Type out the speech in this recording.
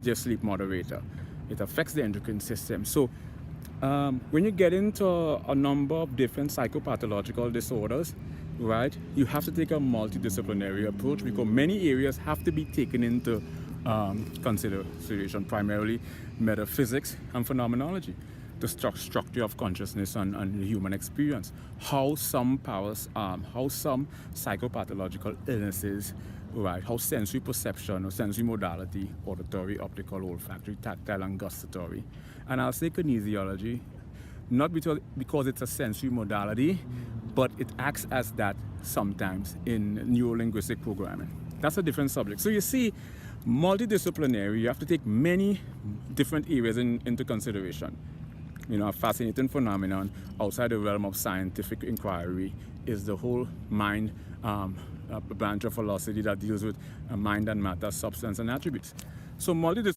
your sleep moderator. It affects the endocrine system. So when you get into a number of different psychopathological disorders, right, you have to take a multidisciplinary approach because many areas have to be taken into consideration, primarily metaphysics and phenomenology, the structure of consciousness and the human experience, how some psychopathological illnesses, right, how sensory perception or sensory modality, auditory, optical, olfactory, tactile, and gustatory, and I'll say kinesiology, not because it's a sensory modality, but it acts as that sometimes in neuro-linguistic programming. That's a different subject. So you see, multidisciplinary, you have to take many different areas into consideration. You know, a fascinating phenomenon outside the realm of scientific inquiry is the whole mind branch of philosophy that deals with mind and matter, substance and attributes. So multidisciplinary